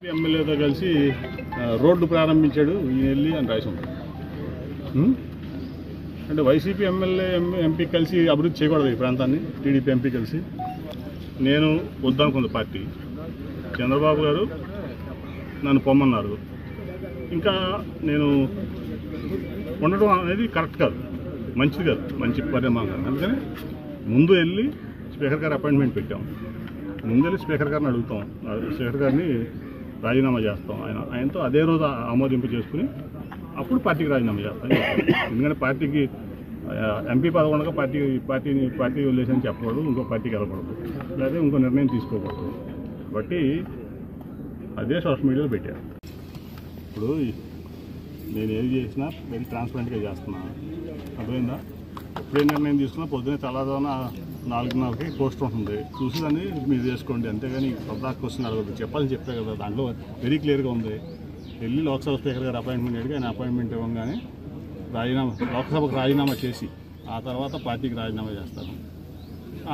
ఎమ్మెల్యేతో కలిసి రోడ్డు ప్రారంభించాడు ఈయన వెళ్ళి అని రాసి ఉంది. అంటే వైసీపీ ఎమ్మెల్యే ఎంపీ కలిసి అభివృద్ధి చేయకూడదు ఈ ప్రాంతాన్ని. టీడీపీ ఎంపీ కలిసి నేను వద్దనుకుంది పార్టీ. చంద్రబాబు గారు నన్ను పొమ్మన్నారు. ఇంకా నేను ఉండడం అనేది కరెక్ట్ కాదు, మంచిది కాదు, మంచి పరిణామం కాదు. అందుకని ముందు వెళ్ళి స్పీకర్ గారు అపాయింట్మెంట్ పెట్టాం. ముందు వెళ్ళి స్పీకర్ గారిని అడుగుతాం, స్పీకర్ గారిని రాజీనామా చేస్తాం. ఆయనతో అదే రోజు ఆమోదింపు చేసుకుని అప్పుడు పార్టీకి రాజీనామా చేస్తాం. ఎందుకంటే పార్టీకి ఎంపీ పదవి ఉండగా పార్టీ వదిలేసని చెప్పకూడదు, ఇంకో పార్టీకి వెళ్ళకూడదు, లేదా ఇంకో నిర్ణయం తీసుకోకూడదు. కాబట్టి అదే సోషల్ మీడియాలో పెట్టారు. ఇప్పుడు నేను ఏది చేసినా వెరీ ట్రాన్స్పరెంట్గా చేస్తున్నాను, అర్థమైందా? ఎప్పుడే నిర్ణయం తీసుకున్నా పొద్దున్నే తెల్లవారున 4:30కి పోస్ట్ ఉంటుంది, చూసి దాన్ని మీరు చేసుకోండి. అంతేగాని కొత్త క్వశ్చన్ అడగదు. చెప్పాలని చెప్పే కదా, దాంట్లో వెరీ క్లియర్గా ఉంది. వెళ్ళి లోక్సభ స్పీకర్ గారు అపాయింట్మెంట్ అడిగి ఆయన అపాయింట్మెంట్ ఇవ్వగానే లోక్సభకు రాజీనామా చేసి ఆ తర్వాత పార్టీకి రాజీనామా చేస్తాను.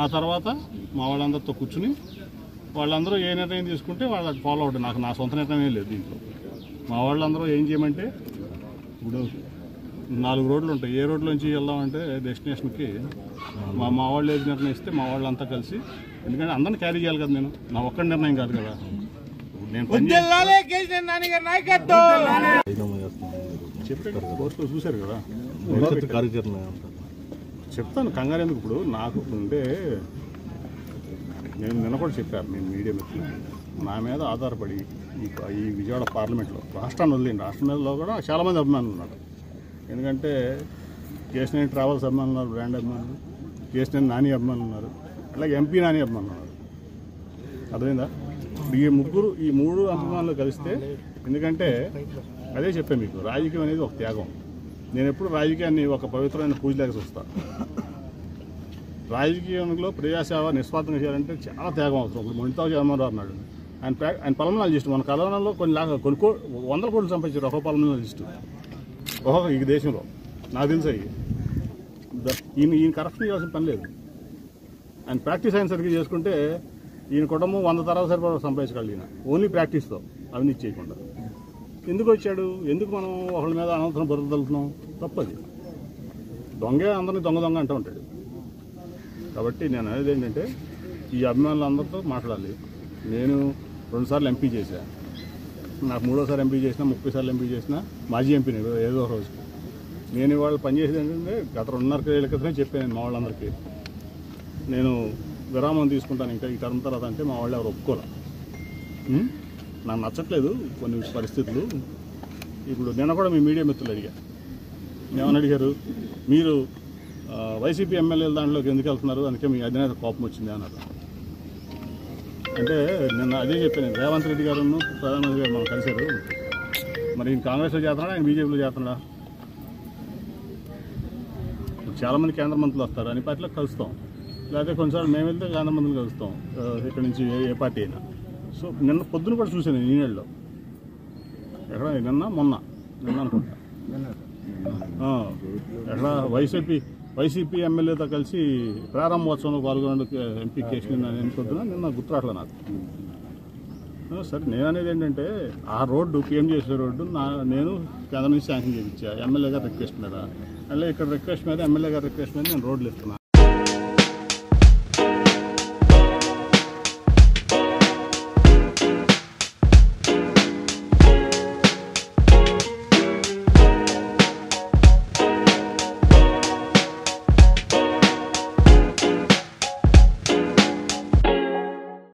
ఆ తర్వాత మా వాళ్ళందరితో కూర్చుని వాళ్ళందరూ ఏ నిర్ణయం తీసుకుంటే వాళ్ళకి ఫాలో అవుతుంది. నా సొంత నిర్ణయం లేదు దీంట్లో. మా వాళ్ళందరూ ఏం చేయమంటే, ఇప్పుడు 4 రోడ్లు ఉంటాయి, ఏ రోడ్లోంచి వెళ్దామంటే డెస్టినేషన్కి మా వాళ్ళు ఏది నిర్ణయిస్తే మా వాళ్ళంతా కలిసి, ఎందుకంటే అందరిని క్యారీ చేయాలి కదా, నేను నా ఒక్కడి నిర్ణయం కాదు కదా. నేను చెప్పాను, పోస్టులో చూశారు కదా, చెప్తాను కంగారు ఎందుకు. ఇప్పుడు నాకు అంటే నేను నిన్న కూడా చెప్పాను, నేను మీడియా మిత్రులు నా మీద ఆధారపడి ఈ విజయవాడ పార్లమెంట్లో రాష్ట్రాన్ని వదిలేండి, రాష్ట్రం మీదలో కూడా చాలామంది అభిమానులు ఉన్నారు. ఎందుకంటే కేశినేని ట్రావెల్స్ అభిమానులు ఉన్నారు, బ్రాండ్ అభిమానులు, కేశినేని నాని అభిమానులు ఉన్నారు, అలాగే ఎంపీ నాని అభిమానులు ఉన్నారు. అర్థమైందా? ఈ మూడు అభిమానులు కలిస్తే, ఎందుకంటే అదే చెప్పాను మీకు, రాజకీయం అనేది ఒక త్యాగం. నేను ఎప్పుడు రాజకీయాన్ని ఒక పవిత్రమైన పూజలాగా చూస్తాను. రాజకీయంలో ప్రజాసేవ నిస్వార్థంగా చేయాలంటే చాలా త్యాగం అవసరం. ఇప్పుడు మొండితో జగన్మోహన్ అన్నాడు, ఆయన పల్మనాలజిస్ట్. మన కరోనాలో కొన్ని 100 కోట్లు సంపాదించారు ఒక పల్మనాలజిస్టు ఈ దేశంలో. నాకు తెలుసు ఈయన కరప్షన్ చేయాల్సిన పని లేదు. ఆయన ప్రాక్టీస్ అయిన సరిగ్గా చేసుకుంటే ఈయన కుటుంబం 100 తరాల సరిపడా సంపాదించగలడు. ఈయన ఓన్లీ ప్రాక్టీస్తో, అవినీతి చేయకుండా. ఎందుకు వచ్చాడు? ఎందుకు మనం ఒకళ్ళ మీద అనంతరం బురద తలుతున్నాం? తప్పది. దొంగే అందరినీ దొంగ అంటూ ఉంటాడు. కాబట్టి నేను అనేది ఏంటంటే, ఈ అభిమానులందరితో మాట్లాడాలి. నేను 2 సార్లు ఎంపీ చేశా, నాకు 3వ సారి ఎంపీ చేసినా, 30 సార్లు ఎంపీ చేసినా మాజీ ఎంపీని ఏదో రోజు. నేను ఇవాళ పనిచేసేది ఏంటంటే, గత 2.5 ఏళ్ల క్రితమే చెప్పాను మా వాళ్ళందరికీ, నేను విరామం తీసుకుంటాను ఇంకా ఈ టర్మ్ తర్వాత. అంటే మా వాళ్ళు ఎవరు ఒప్పుకోలే. నాకు నచ్చట్లేదు కొన్ని పరిస్థితులు. ఇప్పుడు నిన్న కూడా మీ మీడియా మిత్రులు అడిగా, ఏమని అడిగారు, మీరు వైసీపీ ఎమ్మెల్యేల దాంట్లోకి ఎందుకు వెళ్తున్నారు, అందుకే మీ అధినేత కోపం వచ్చింది అన్నారు. అంటే నిన్న అదే చెప్పాను, రేవంత్ రెడ్డి గారును ప్రధానమంత్రి గారు మనం కలిశారు. మరి ఈయన కాంగ్రెస్లో చేస్తున్నాడా, ఆయన బీజేపీలో చేస్తున్నాడా? చాలామంది కేంద్ర మంత్రులు వస్తారు, అన్ని పార్టీలకు కలుస్తాం. లేకపోతే కొన్నిసార్లు మేము వెళ్తే కేంద్ర మంత్రులు కలుస్తాం, ఇక్కడ నుంచి ఏ పార్టీ అయినా. సో నిన్న పొద్దున కూడా చూశాను ఈనాడులో, ఎక్కడ మొన్న అనుకుంటా, ఎక్కడ వైసీపీ ఎమ్మెల్యేతో కలిసి ప్రారంభోత్సవంలో పాల్గొనే ఎంపీ కేశినేని అనుకుంటున్నా. నిన్న గుర్తురాట్లే నాకు. సరే, నేను అనేది ఏంటంటే, ఆ రోడ్డు PMJC రోడ్డు నేను కేంద్రం నుంచి శాంక్షన్ చేయించా ఎమ్మెల్యే గారి రిక్వెస్ట్ మీద. అలాగే ఇక్కడ రిక్వెస్ట్ మీద, ఎమ్మెల్యే గారి రిక్వెస్ట్ మీద నేను రోడ్లు ఇస్తున్నాను.